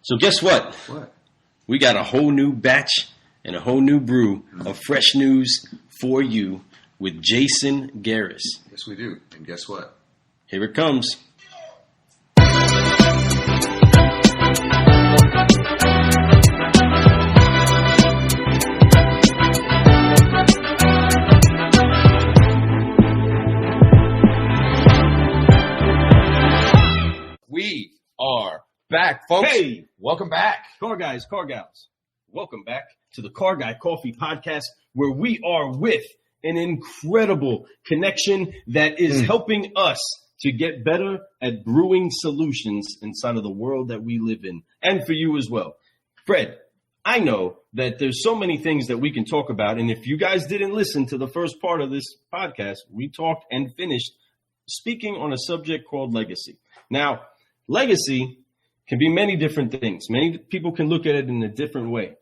So guess what? What? We got a whole new batch and a whole new brew of fresh news for you with Jason Geras. Yes, we do. And guess what? Here it comes. We are back, folks. Hey! Welcome back. Car guys, car gals, welcome back to the Car Guy Coffee Podcast, where we are with an incredible connection that is helping us to get better at brewing solutions inside of the world that we live in, and for you as well. Fred, I know that there's so many things that we can talk about, and if you guys didn't listen to the first part of this podcast, we talked and finished speaking on a subject called legacy. Now, legacy can be many different things. Many people can look at it in a different way.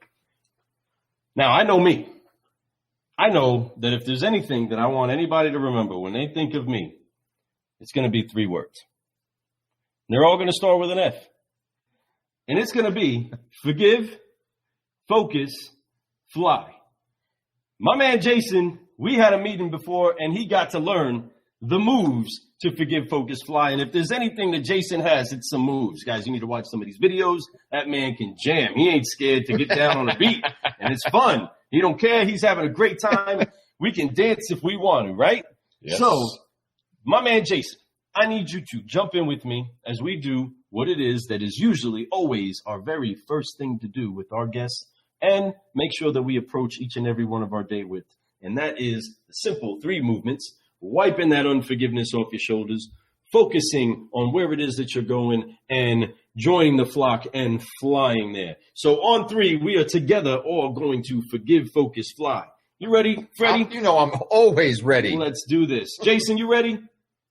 Now, I know me. I know that if there's anything that I want anybody to remember when they think of me, it's going to be 3 words. And they're all going to start with an F. And it's going to be forgive, focus, fly. My man Jason, we had a meeting before, and he got to learn the moves to forgive, focus, fly. And if there's anything that Jason has, it's some moves. Guys, you need to watch some of these videos. That man can jam. He ain't scared to get down on a beat. And it's fun. He don't care. He's having a great time. We can dance if we want to, right? Yes. So, my man Jason, I need you to jump in with me as we do what it is that is usually always our very first thing to do with our guests, and make sure that we approach each and every one of our day with. And that is the simple 3 movements: wiping that unforgiveness off your shoulders, focusing on where it is that you're going, and joining the flock and flying there. So on 3, we are together all going to forgive, focus, fly. You ready, Freddie? You know I'm always ready. Let's do this. Jason, you ready?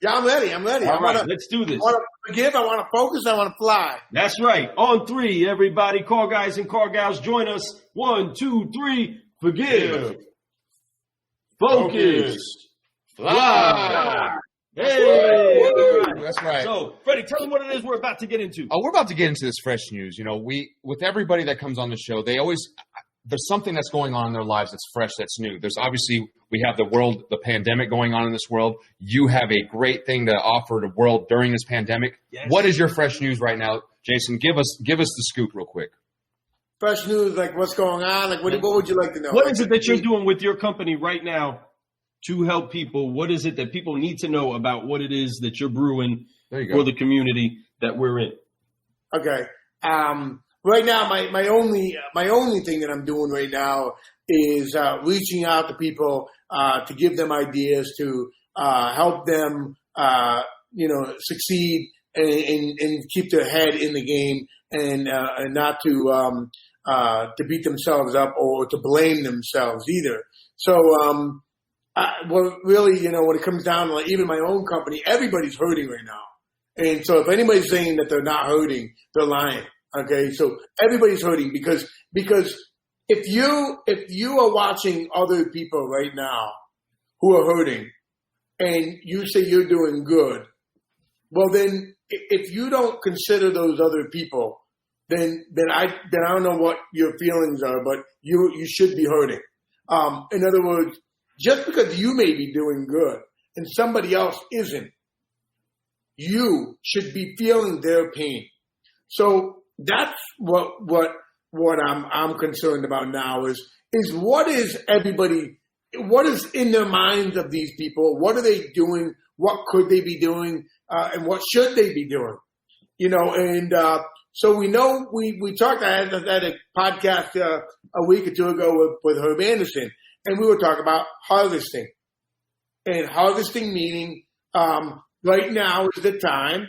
Yeah, I'm ready. All right, let's do this. I want to forgive, I want to focus, I want to fly. That's right. On 3, everybody, car guys and car gals, join us. 1, 2, 3. Forgive. Focus. Fly. Hey. That's right. So, Freddie, tell them what it is we're about to get into. We're about to get into this fresh news. You know, with everybody that comes on the show, there's something that's going on in their lives that's fresh, that's new. There's obviously, we have the pandemic going on in this world. You have a great thing to offer the world during this pandemic. Yes. What is your fresh news right now, Jason? Give us the scoop real quick. Fresh news, like what's going on? Like, what would you like to know? What is it that you're doing with your company right now to help people? What is it that people need to know about what it is that you're brewing for the community that we're in? Okay. Right now, my only thing that I'm doing right now is reaching out to people to give them ideas to help them, succeed and keep their head in the game and not to beat themselves up or to blame themselves either. So, well, really, when it comes down to, like, even my own company, everybody's hurting right now. And so if anybody's saying that they're not hurting, they're lying. Okay. So everybody's hurting because if you are watching other people right now who are hurting and you say you're doing good, well, then if you don't consider those other people, then I don't know what your feelings are, but you should be hurting. In other words, just because you may be doing good and somebody else isn't, you should be feeling their pain. So that's what I'm concerned about now is what is in their minds of these people? What are they doing? What could they be doing? And what should they be doing? So we know we talked. I had a podcast a week or 2 ago with Herb Anderson, and we were talking about harvesting. And harvesting meaning right now is the time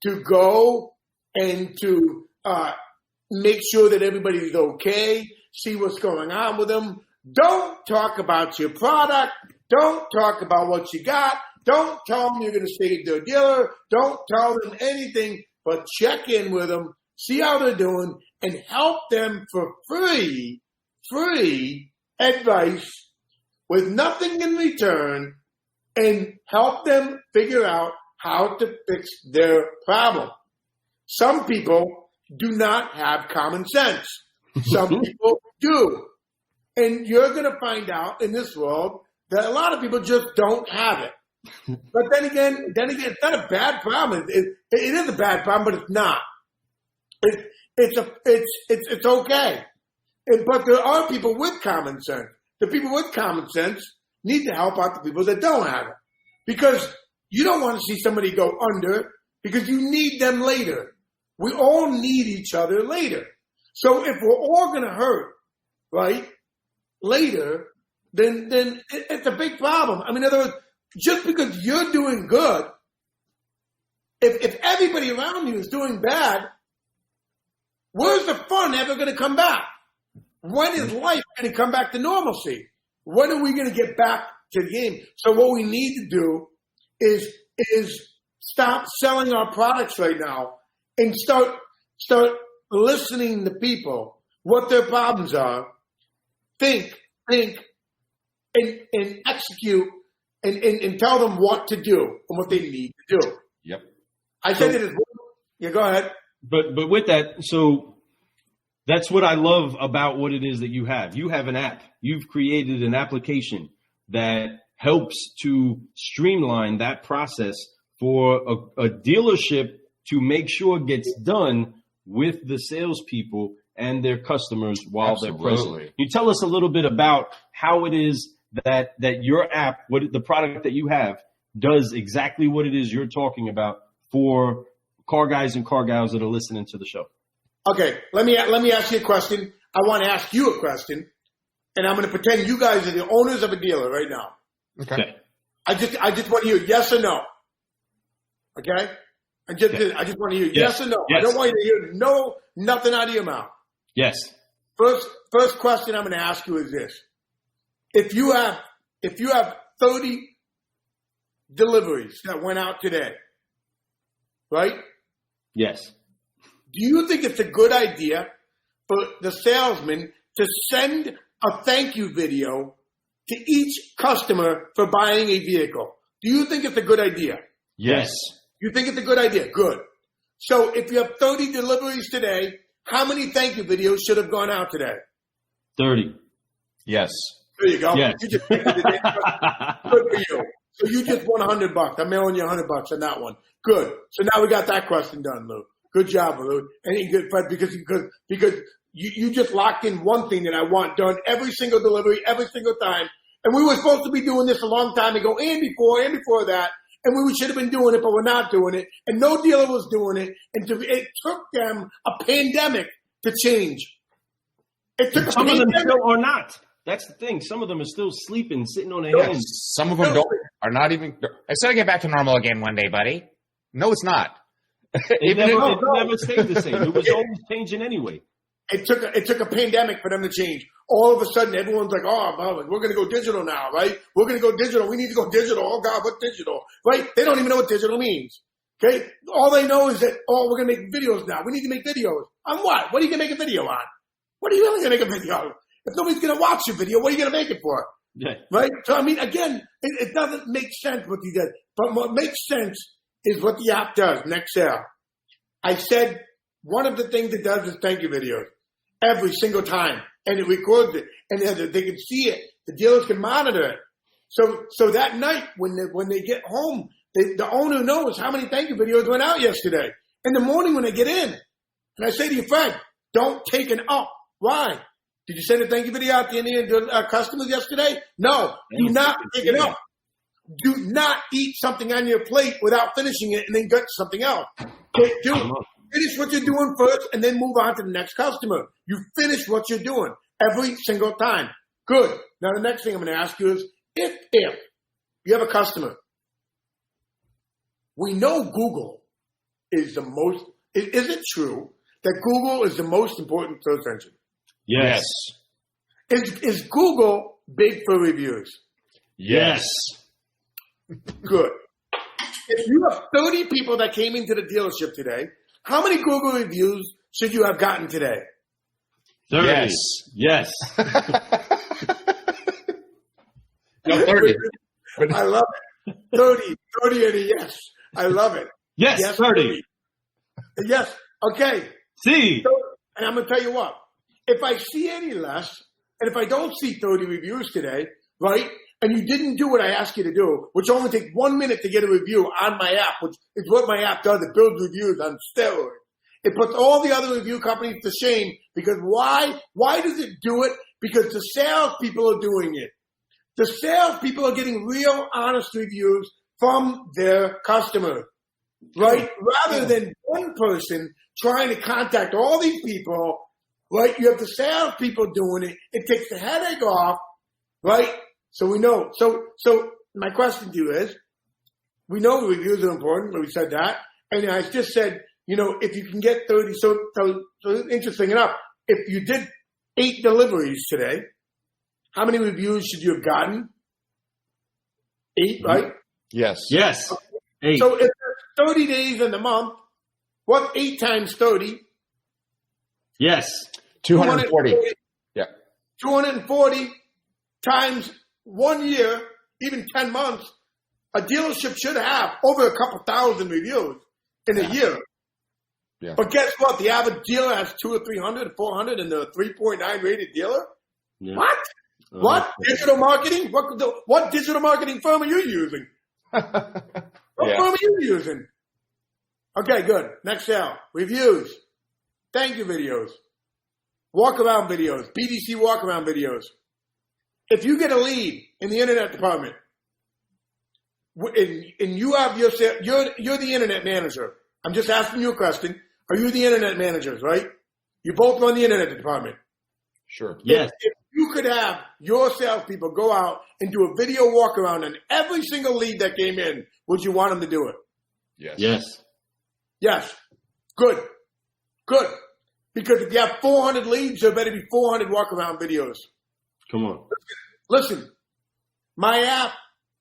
to go and to make sure that everybody's okay, see what's going on with them. Don't talk about your product. Don't talk about what you got. Don't tell them you're going to save their dealer. Don't tell them anything, but check in with them, see how they're doing, and help them for free advice with nothing in return, and help them figure out how to fix their problem. Some people do not have common sense. Some people do. And you're going to find out in this world that a lot of people just don't have it. But then again, it's not a bad problem. It is a bad problem, but it's not. It's okay. But there are people with common sense. The people with common sense need to help out the people that don't have it. Because you don't want to see somebody go under because you need them later. We all need each other later. So if we're all going to hurt, right, later, then it's a big problem. I mean, in other words, just because you're doing good, if everybody around you is doing bad, where's the fun ever going to come back? When is life going to come back to normalcy? When are we going to get back to the game? So what we need to do is stop selling our products right now and start listening to people, what their problems are, think, and execute, and tell them what to do and what they need to do. Yep. I said it as well. Yeah, go ahead. But with that, so that's what I love about what it is that you have. You have an app. You've created an application that helps to streamline that process for a dealership to make sure it gets done with the salespeople and their customers while they're present. Can you tell us a little bit about how it is that your app, what the product that you have, does exactly what it is you're talking about for car guys and car gals that are listening to the show? Okay, let me ask you a question. I want to ask you a question, and I'm going to pretend you guys are the owners of a dealer right now. Okay. I just want to hear yes or no. Okay? I just want to hear yes or no. Yes. I don't want you to hear nothing out of your mouth. Yes. First question I'm going to ask you is this. If you have 30 deliveries that went out today, right? Yes. Do you think it's a good idea for the salesman to send a thank you video to each customer for buying a vehicle? Do you think it's a good idea? Yes. You think it's a good idea? Good. So if you have 30 deliveries today, how many thank you videos should have gone out today? 30. Yes. There you go. Yes. You just good for you. So you just won $100. I'm mailing you $100 on that one. Good. So now we got that question done, Lou. Good job, Lou. And good, but because you just locked in one thing that I want done every single delivery, every single time. And we were supposed to be doing this a long time ago, and before that. And we should have been doing it, but we're not doing it. And no dealer was doing it. And it took them a pandemic to change. It took Some of them still are not. That's the thing. Some of them are still sleeping, sitting on their hands. Some of them are not even. It's going to get back to normal again one day, buddy. No, it's not. It never stayed the same. It was always changing anyway. It took a pandemic for them to change. All of a sudden, everyone's like, oh, we're going to go digital now, right? We're going to go digital. We need to go digital. Oh, God, what digital? Right? They don't even know what digital means. Okay? All they know is that, we're going to make videos now. We need to make videos. On what? What are you going to make a video on? What are you really going to make a video on? If nobody's going to watch your video, what are you going to make it for? Yeah. Right? So, I mean, again, it doesn't make sense what he does. But what makes sense is what the app does, Next Sale. I said one of the things it does is thank you videos every single time. And it records it. And they can see it. The dealers can monitor it. So that night when they get home, the owner knows how many thank you videos went out yesterday. In the morning when they get in, and I say to your friend, don't take an up. Why? Did you send a thank you video out to any of the customers yesterday? No. Do not take it up. Do not eat something on your plate without finishing it and then get something else. Finish what you're doing first and then move on to the next customer. You finish what you're doing every single time. Good. Now the next thing I'm going to ask you is if you have a customer, we know Google is the most, is it true that Google is the most important search engine? Yes. Is Google big for reviews? Yes. Good. If you have 30 people that came into the dealership today, how many Google reviews should you have gotten today? 30. Yes. No, 30. I love it. 30 and a yes. I love it. Yes, 30. Yes. Okay. See. And I'm going to tell you what. If I see any less, and if I don't see 30 reviews today, right, and you didn't do what I asked you to do, which only takes 1 minute to get a review on my app, which is what my app does. It builds reviews on steroids. It puts all the other review companies to shame because why? Why does it do it? Because the salespeople are doing it. The salespeople are getting real, honest reviews from their customers, right? Rather than one person trying to contact all these people, right? You have the salespeople doing it. It takes the headache off, right? So we know. So my question to you is, we know reviews are important, but we said that. And I just said, if you can get 30, so interesting enough, if you did 8 deliveries today, how many reviews should you have gotten? 8, right? Yes. Yes. 8. So if there's 30 days in the month, what 8 times 30? Yes. 240. Yeah. 240 times 1 year, even 10 months, a dealership should have over a couple thousand reviews in a year. Yeah. But guess what? The average dealer has 200 or 300 or 400 and they're a 3.9 rated dealer? Yeah. What? What? Digital marketing? What digital marketing firm are you using? What firm are you using? Okay, good. Next sale. Reviews. Thank you videos. Walk around videos. BDC walk around videos. If you get a lead in the internet department, and you have you're the internet manager. I'm just asking you a question. Are you the internet managers, right? You both run the internet department. Sure. Yes. If you could have your salespeople go out and do a video walk around on every single lead that came in, would you want them to do it? Yes. Yes. Yes. Good. Good. Because if you have 400 leads, there better be 400 walk around videos. Come on. Listen, my app,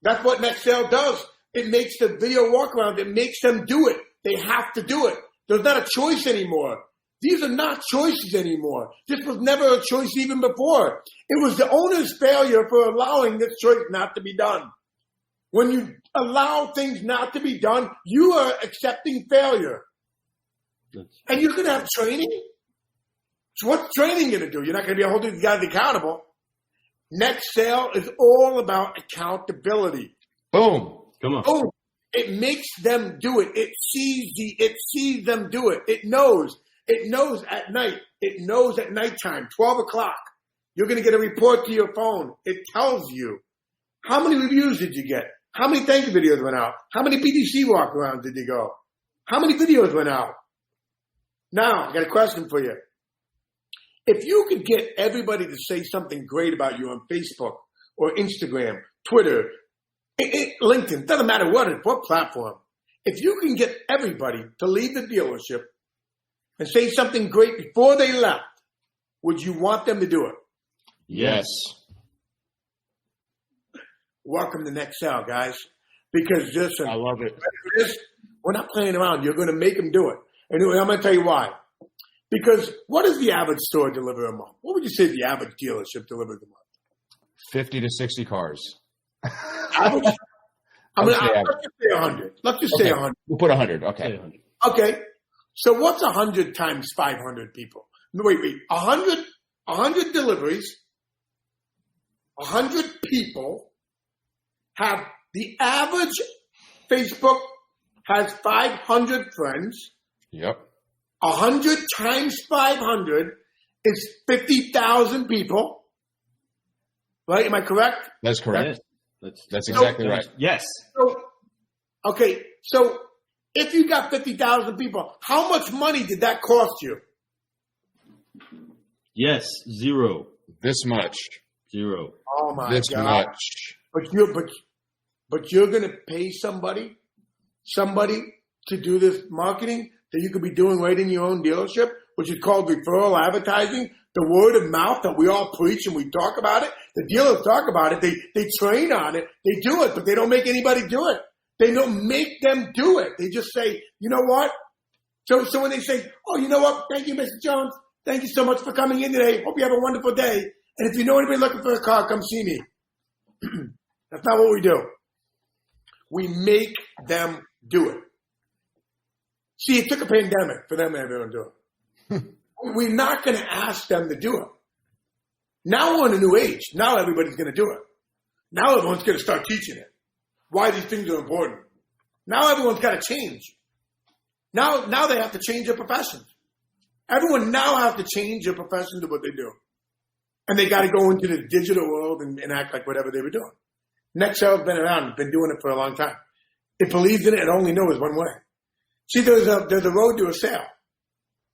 that's what Nextel does. It makes the video walk around. It makes them do it. They have to do it. There's not a choice anymore. These are not choices anymore. This was never a choice even before. It was the owner's failure for allowing this choice not to be done. When you allow things not to be done, you are accepting failure. And you're going to have training? So what's training going to do? You're not going to be able to hold these guys accountable. Next sale is all about accountability. Boom. Come on. Boom. It makes them do it. It sees them do it. It knows. It knows at night. It knows at nighttime, 12 o'clock. You're going to get a report to your phone. It tells you. How many reviews did you get? How many thank you videos went out? How many BDC walk-arounds did you go? How many videos went out? Now, I got a question for you. If you could get everybody to say something great about you on Facebook or Instagram, Twitter, LinkedIn, doesn't matter what platform. If you can get everybody to leave the dealership and say something great before they left, would you want them to do it? Yes. Welcome to Next Sale, guys. Because listen, I love it. We're not playing around. You're going to make them do it. And I'm going to tell you why. Because what does the average store deliver a month? What would you say the average dealership delivers a month? 50 to 60 cars. Average? Let's just say 100. Let's just say 100. We'll put 100. Okay. Okay. So what's 100 times 500 people? No, wait. 100 deliveries, 100 people have the average Facebook has 500 friends. Yep. 100 times 500 is 50,000 people. Right? Am I correct? That's correct. Yes. That's exactly right. Yes. So if you got 50,000 people, how much money did that cost you? Yes. 0. This much. 0. Oh my this God. much. But you're going to pay somebody to do this marketing that you could be doing right in your own dealership, which is called referral advertising, the word of mouth that we all preach and we talk about it. The dealers talk about it. They train on it. They do it, but they don't make anybody do it. They don't make them do it. They just say, you know what? So when they say, oh, you know what? Thank you, Mr. Jones. Thank you so much for coming in today. Hope you have a wonderful day. And if you know anybody looking for a car, come see me. That's not what we do. We make them do it. See, it took a pandemic for them to ever do it. We're not going to ask them to do it. Now we're in a new age. Now everybody's going to do it. Now everyone's going to start teaching it. Why these things are important. Now everyone's got to change. Now they have to change their professions. Everyone now has to change their profession to what they do. And they got to go into the digital world and act like whatever they were doing. Net sales been around, been doing it for a long time. It believes in it, it only knows one way. See, there's a road to a sale.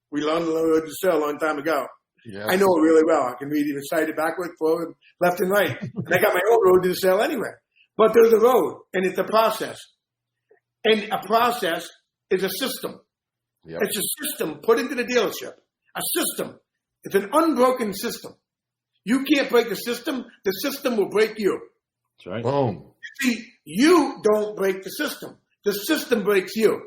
We learned the road to sale a long time ago. Yeah. I know it really well. I can read it side backwards, forward, left and right. And I got my own road to the sale anyway. But there's a road, and it's a process. And a process is a system. Yep. It's a system put into the dealership. A system. It's an unbroken system. You can't break the system will break you. That's right. Boom. See, you don't break the system. The system breaks you.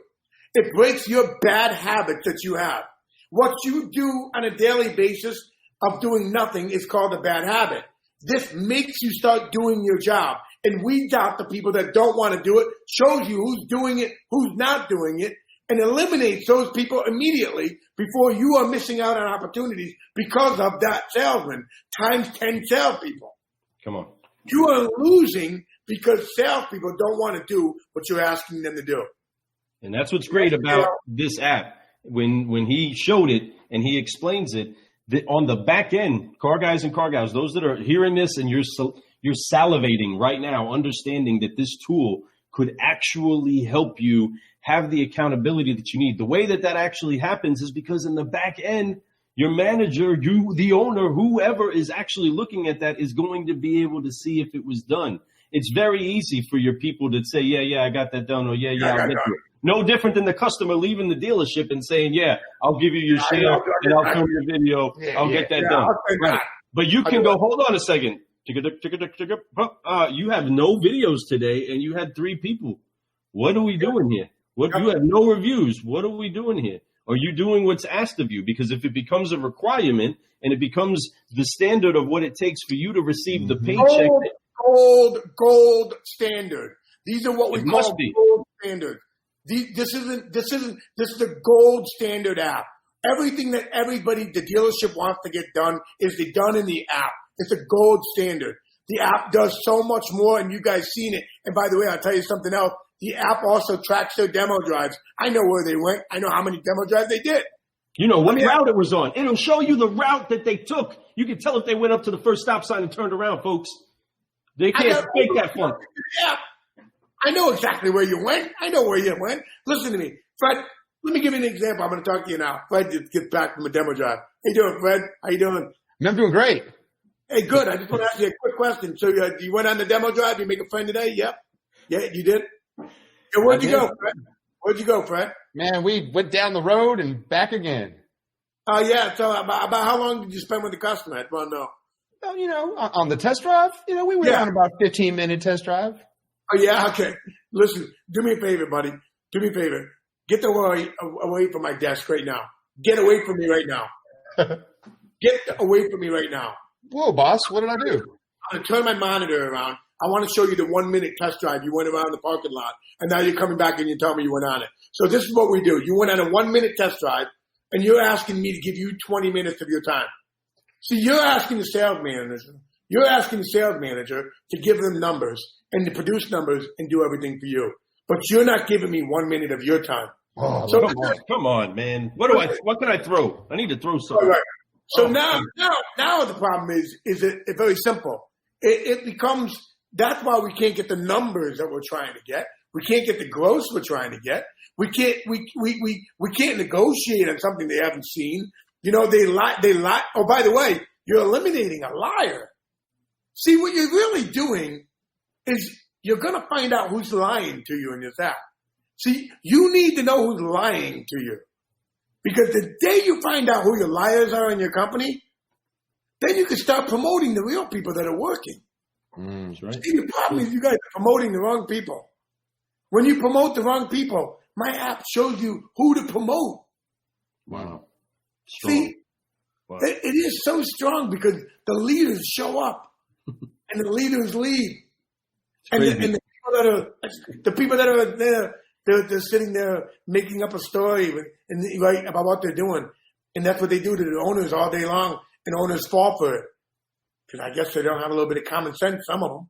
It breaks your bad habits that you have. What you do on a daily basis of doing nothing is called a bad habit. This makes you start doing your job and weeds out the people that don't want to do it, shows you who's doing it, who's not doing it, and eliminates those people immediately before you are missing out on opportunities because of that salesman times 10 salespeople. Come on. You are losing because salespeople don't want to do what you're asking them to do. And that's what's great about this app. When he showed it and he explains it, that on the back end, car guys and car gals, those that are hearing this and you're salivating right now, understanding that this tool could actually help you have the accountability that you need. The way that actually happens is because in the back end, your manager, you, the owner, whoever is actually looking at that is going to be able to see if it was done. It's very easy for your people to say, yeah, I got that done, or yeah, I'll get to it. No different than the customer leaving the dealership and saying, yeah, I'll give you your share and I'll film your video. I'll get that done. Right. But you can go, hold on a second. You have no videos today and you had 3 people. What are we doing here? You have no reviews. What are we doing here? Are you doing what's asked of you? Because if it becomes a requirement and it becomes the standard of what it takes for you to receive the paycheck. Gold standard. These are what we call gold standard. This is the gold standard app. Everything that the dealership wants to get done is done in the app. It's a gold standard. The app does so much more, and you guys seen it. And by the way, I'll tell you something else. The app also tracks their demo drives. I know where they went. I know how many demo drives they did. You know what route it was on. It'll show you the route that they took. You can tell if they went up to the first stop sign and turned around, folks. They can't fake that fun. Yeah. I know exactly where you went. Listen to me. Fred, let me give you an example. I'm going to talk to you now. Fred just gets back from a demo drive. How you doing, Fred? How you doing? I'm doing great. Hey, good. I just want to ask you a quick question. So you went on the demo drive? You make a friend today? Yep. Yeah, you did? Yeah, where'd you go, Fred? Where'd you go, Fred? Man, we went down the road and back again. Oh, yeah. So about how long did you spend with the customer? I want to know. Well, on the test drive, we went on about 15-minute test drive. Oh, yeah? Okay. Listen, do me a favor, buddy. Do me a favor. Get away from my desk right now. Get away from me right now. Get away from me right now. Whoa, boss. What did I do? I'm going to turn my monitor around. I want to show you the 1-minute test drive. You went around the parking lot, and now you're coming back and you tell me you went on it. So this is what we do. You went on a 1-minute test drive, and you're asking me to give you 20 minutes of your time. See, you're asking the sales manager to give them numbers and to produce numbers and do everything for you. But you're not giving me 1 minute of your time. Oh, so come on, man. What can I throw? I need to throw something. Right. So now the problem is it's very simple. It becomes, that's why we can't get the numbers that we're trying to get. We can't get the gross we're trying to get. We can't negotiate on something they haven't seen. They lie. Oh, by the way, you're eliminating a liar. See, what you're really doing is you're going to find out who's lying to you in this app. See, you need to know who's lying to you. Because the day you find out who your liars are in your company, then you can start promoting the real people that are working. That's right. See, the problem is you guys are promoting the wrong people. When you promote the wrong people, my app shows you who to promote. Wow. Strong. See, wow. It is so strong because the leaders show up and the leaders lead. And the people that are there, they're sitting there making up a story right about what they're doing. And that's what they do to the owners all day long, and owners fall for it. Because I guess they don't have a little bit of common sense, some of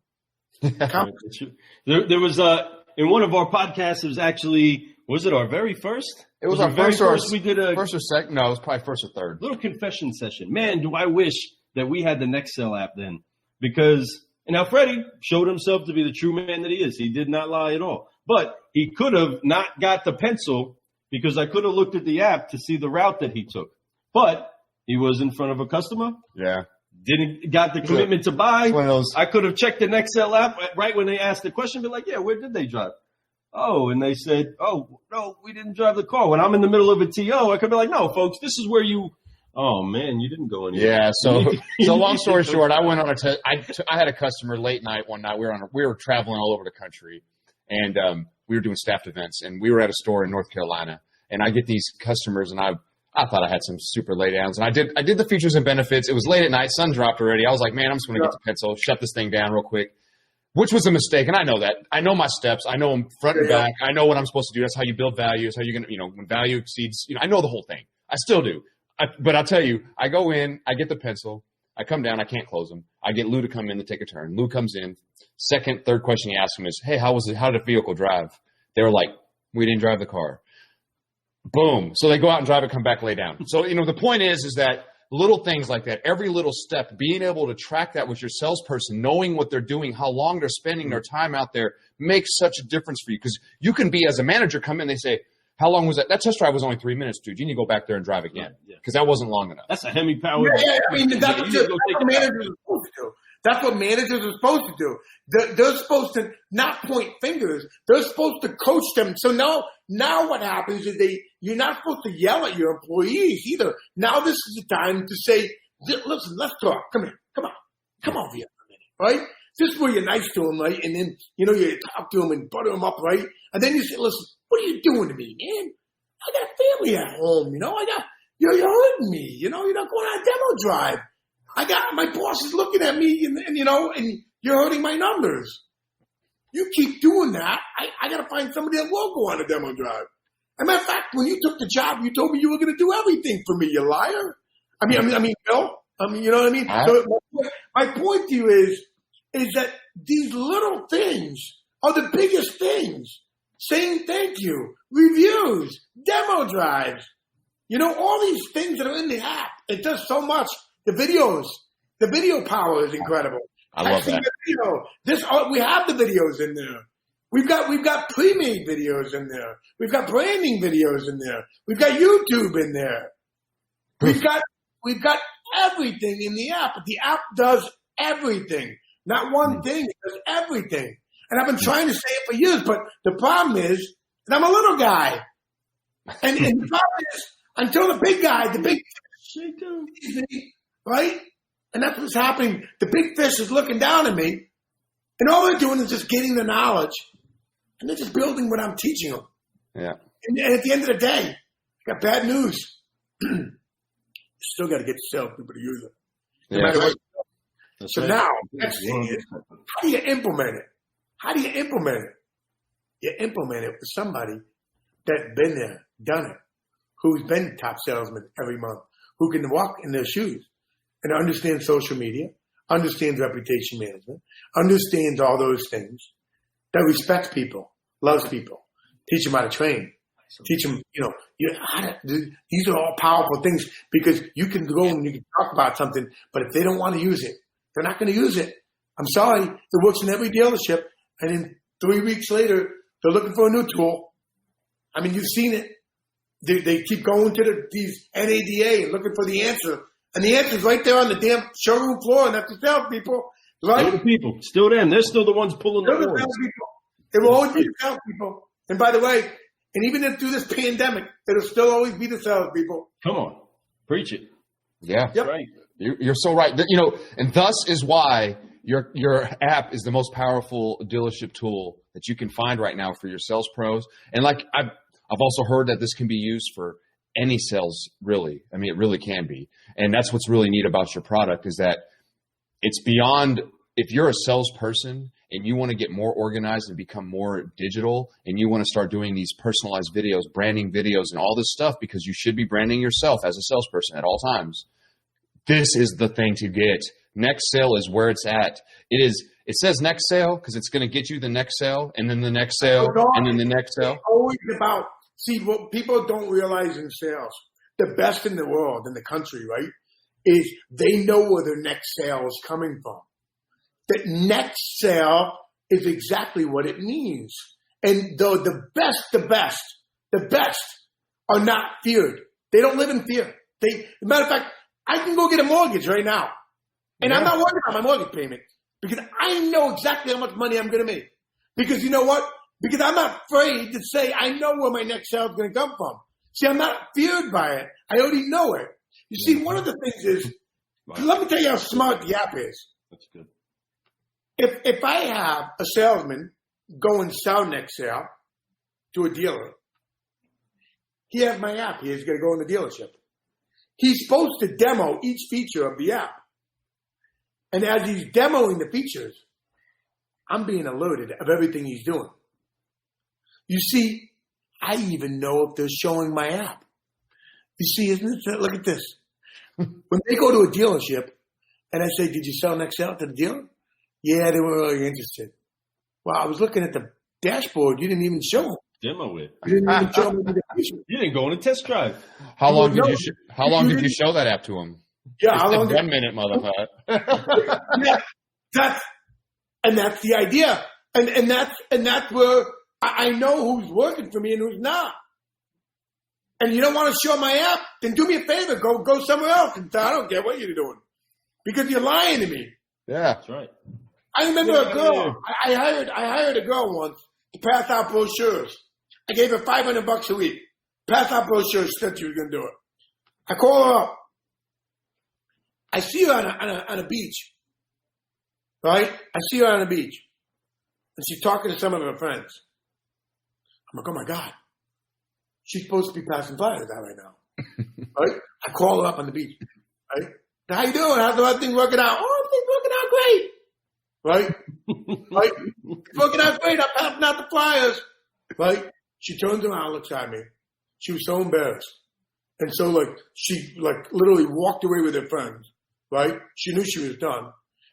them. There was in one of our podcasts, it was actually, was it our very first? It was our very first. We did a first or second. No, it was probably first or third. little confession session. Man, do I wish that we had the Nextel app then. Because, and now Freddie showed himself to be the true man that he is. He did not lie at all. But he could have not got the pencil because I could have looked at the app to see the route that he took. But he was in front of a customer. Yeah. Didn't got the commitment to buy. One of those. I could have checked the Nextel app right when they asked the question, be like, yeah, where did they drive? Oh, and they said, oh, no, we didn't drive the car. When I'm in the middle of a TO, I could be like, no, folks, this is where you, oh, man, you didn't go anywhere. Yeah, so long story short, I went on I had a customer late night one night. We were traveling all over the country, and we were doing staffed events, and we were at a store in North Carolina, and I get these customers, and I thought I had some super lay downs, and I did the features and benefits. It was late at night, sun dropped already. I was like, man, I'm just going to get the pencil, shut this thing down real quick, which was a mistake, and I know that. I know my steps. I know them front and back. I know what I'm supposed to do. That's how you build value. That's how you're going to, when value exceeds, I know the whole thing. I still do. But I'll tell you, I go in, I get the pencil, I come down, I can't close them. I get Lou to come in to take a turn. Lou comes in. Second, third question he asks him is, hey, how did the vehicle drive? They were like, we didn't drive the car. Boom. So they go out and drive it, come back, lay down. So, the point is that little things like that, every little step, being able to track that with your salesperson, knowing what they're doing, how long they're spending their time out there makes such a difference for you. Because you can be, as a manager, come in, they say, how long was that? That test drive was only 3 minutes, dude. You need to go back there and drive again because that wasn't long enough. That's a Hemi powered. Yeah, I mean, that's what managers are supposed to do. That's what managers are supposed to do. They're supposed to not point fingers. They're supposed to coach them. So now what happens is you're not supposed to yell at your employees either. Now this is the time to say, listen, let's talk. Come here. Come over here for a minute, right? This is where you're nice to them, right? And then, you talk to them and butter them up, right? And then you say, listen, what are you doing to me, man? I got family at home, you're hurting me, you're not going on a demo drive. I got my boss is looking at me and you're hurting my numbers. You keep doing that, I got to find somebody that will go on a demo drive. As a matter of fact, when you took the job, you told me you were going to do everything for me, you liar. I mean, Bill. You know what I mean? So my point to you is that these little things are the biggest things. Saying thank you, reviews, demo drives, all these things that are in the app. It does so much. The video power is incredible. I love that. We have the videos in there. We've got pre-made videos in there. We've got branding videos in there. We've got YouTube in there. We've got everything in the app. But the app does everything. Not one thing. It does everything. And I've been trying to say it for years, but the problem is that I'm a little guy. And the problem is, until the big guy, the big fish, right? And that's what's happening. The big fish is looking down at me, and all they're doing is just getting the knowledge, and they're just building what I'm teaching them. Yeah. And at the end of the day, I got bad news. You still got to get the salespeople to use it. No matter what. So now, next thing is, how do you implement it? How do you implement it? You implement it with somebody that's been there, done it, who's been top salesman every month, who can walk in their shoes and understand social media, understands reputation management, understands all those things, that respects people, loves people, teach them how to train, teach them, these are all powerful things because you can go and you can talk about something, but if they don't want to use it, they're not going to use it. I'm sorry. It works in every dealership. And then 3 weeks later, they're looking for a new tool. I mean, you've seen it. They keep going to these NADA and looking for the answer. And the answer's right there on the damn showroom floor, and that's the salespeople. Right? Still the people. Still them. They're still the ones pulling the salespeople. It will always be the salespeople. And by the way, and even if through this pandemic, it'll still always be the salespeople. Come on. Preach it. Yeah. Yep. Right. You're so right. And thus is why your app is the most powerful dealership tool that you can find right now for your sales pros. And like I've also heard that this can be used for any sales, really. I mean, it really can be. And that's what's really neat about your product is that it's beyond, if you're a salesperson and you want to get more organized and become more digital, and you want to start doing these personalized videos, branding videos, and all this stuff, because you should be branding yourself as a salesperson at all times, this is the thing to get. Next sale is where it's at. It says next sale because it's going to get you the next sale, and then the next sale, and then the next sale. It's always about, see, what people don't realize in sales, the best in the world, in the country, right, is they know where their next sale is coming from. The next sale is exactly what it means. And the best are not feared. They don't live in fear. As a matter of fact, I can go get a mortgage right now. And I'm not worried about my mortgage payment because I know exactly how much money I'm going to make. Because you know what? Because I'm not afraid to say I know where my next sale is going to come from. See, I'm not feared by it. I already know it. You see, one of the things is, let me tell you how smart the app is. That's good. If I have a salesman go and sell next sale to a dealer, he has my app. He's going to go in the dealership. He's supposed to demo each feature of the app. And as he's demoing the features, I'm being alerted of everything he's doing. You see, I even know if they're showing my app. You see, isn't it? Look at this. When they go to a dealership and I say, did you sell next sale to the dealer? Yeah, they were really interested. Well, I was looking at the dashboard. You didn't even show them. Demo it. You didn't even show me the feature. You didn't go on a test drive. How long did you show that app to him? Yeah, how long? 1 minute, motherfucker. That's the idea, and that's where I know who's working for me and who's not. And you don't want to show my app? Then do me a favor, go somewhere else. And I don't care what you're doing because you're lying to me. Yeah, that's right. I remember a girl. I hired a girl once to pass out brochures. I gave her $500 a week. Pass out brochures. Said she was going to do it. I call her up. I see her on a beach, right? I see her on a beach, and she's talking to some of her friends. I'm like, oh my God, she's supposed to be passing flyers out right now, right? I call her up on the beach, right? How you doing? How's the other thing working out? Oh, everything's working out great, right? Right? It's working out great. I'm passing out the flyers, right? She turns around, looks at me. She was so embarrassed, and so she literally walked away with her friends. Right? She knew she was done.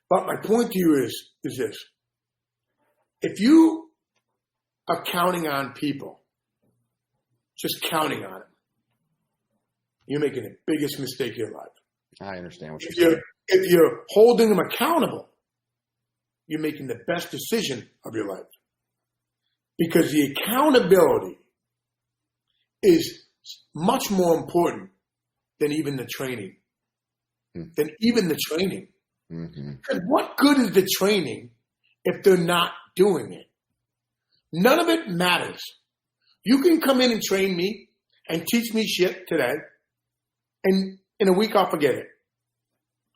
But my point to you is this. If you are counting on people, just counting on them, you're making the biggest mistake of your life. I understand what you're saying. If you're holding them accountable, you're making the best decision of your life. Because the accountability is much more important than even the training. Mm-hmm. Because what good is the training if they're not doing it? None of it matters. You can come in and train me and teach me shit today, and in a week I'll forget it.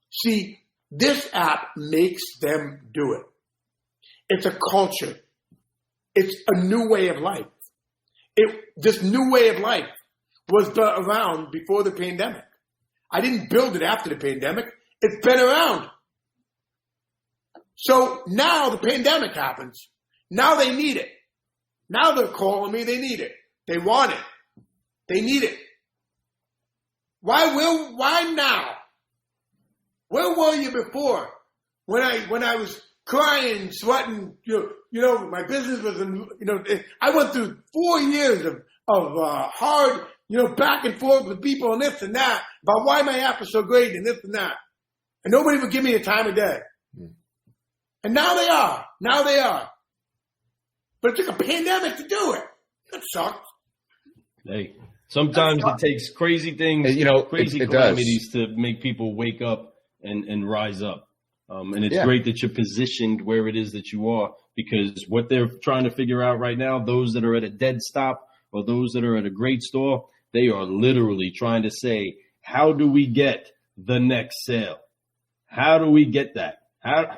See, this app makes them do it. It's a culture. It's a new way of life. This new way of life was around before the pandemic. I didn't build it after the pandemic. It's been around. So now the pandemic happens. Now they need it. Now they're calling me. They need it. They want it. They need it. Why now? Where were you before? When I was crying, sweating, my business was, I went through 4 years of hard, back and forth with people and this and that about why my app is so great and this and that. And nobody would give me a time of day. And now they are. But it took a pandemic to do it. That sucked. Hey, sometimes it takes crazy things, crazy calamities to make people wake up and rise up. And it's great that you're positioned where it is that you are, because what they're trying to figure out right now, those that are at a dead stop or those that are at a great store, they are literally trying to say, how do we get the next sale? How do we get that?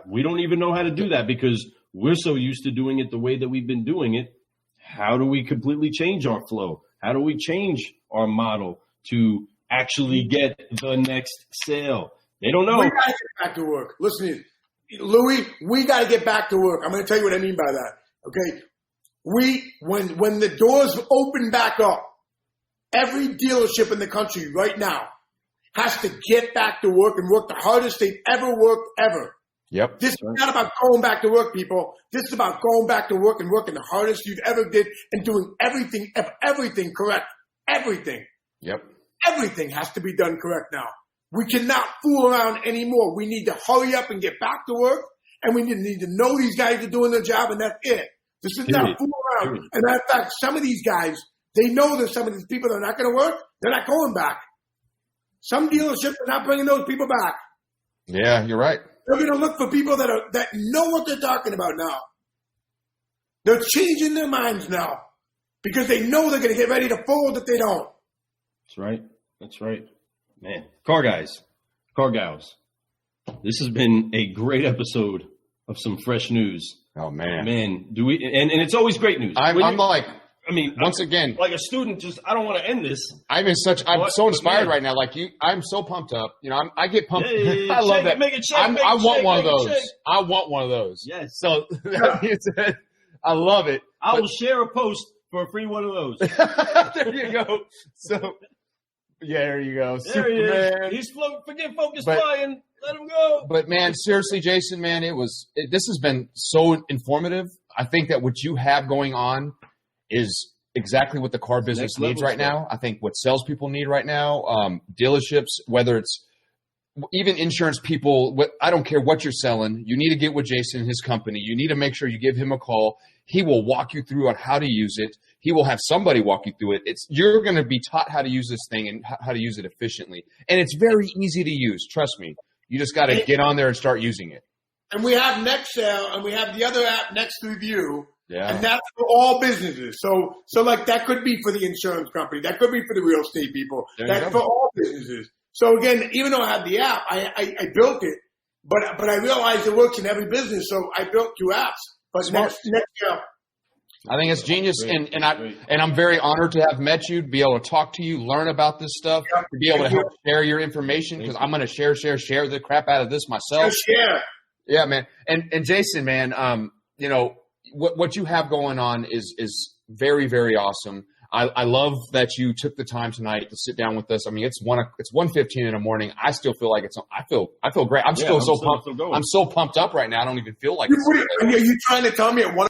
We don't even know how to do that because we're so used to doing it the way that we've been doing it. How do we completely change our flow? How do we change our model to actually get the next sale? They don't know. When I get back to work, listen, Louis, we got to get back to work. I'm going to tell you what I mean by that. Okay, when the doors open back up, every dealership in the country right now has to get back to work and work the hardest they've ever worked ever. Yep. This is not about going back to work, people. This is about going back to work and working the hardest you've ever did and doing everything correct. Everything. Yep. Everything has to be done correct now. We cannot fool around anymore. We need to hurry up and get back to work, and we need to know these guys are doing their job, and that's it. This is not fool around. And matter of fact, some of these guys, they know that some of these people that are not going to work, they're not going back. Some dealerships are not bringing those people back. Yeah, you're right. They're going to look for people that know what they're talking about now. They're changing their minds now because they know they're going to get ready to fold if they don't. That's right. That's right. Man, car guys, car gals, this has been a great episode of some fresh news. Oh, man. Man, do we? And it's always great news. I'm like, I mean, once again, like a student, I don't want to end this. I'm so inspired right now. Like I'm so pumped up. You know, I get pumped. Yeah. I love shake that. It, make it shake, I want shake, one of those. shake. I want one of those. Yes. So that being said, I love it. I will share a post for a free one of those. There you go. So, yeah, there you go. There he Superman. is. He's forget focus flying. Let him go. But man, seriously, Jason, man, this has been so informative. I think that what you have going on is exactly what the car business needs right now. I think what salespeople need right now, dealerships, whether it's even insurance people, I don't care what you're selling. You need to get with Jason and his company. You need to make sure you give him a call. He will walk you through on how to use it. He will have somebody walk you through it. You're going to be taught how to use this thing and how to use it efficiently. And it's very easy to use. Trust me. You just got to get on there and start using it. And we have Next Sale, and we have the other app, Next Review. Yeah. And that's for all businesses. So like that could be for the insurance company. That could be for the real estate people. That's for all businesses. So again, even though I had the app, I built it, but I realized it works in every business. So I built 2 apps. But next Sale. I think it's genius, and I'm very honored to have met you, to be able to talk to you, learn about this stuff, to be able to help share your information, because I'm going to share the crap out of this myself. Share. Yeah, man. And Jason, man, you know, what you have going on is very, very awesome. I love that you took the time tonight to sit down with us. I mean, it's 1:15 in the morning. I still feel like I feel great. I'm still so pumped. I'm so pumped up right now. I don't even feel like Are you trying to tell me at 1?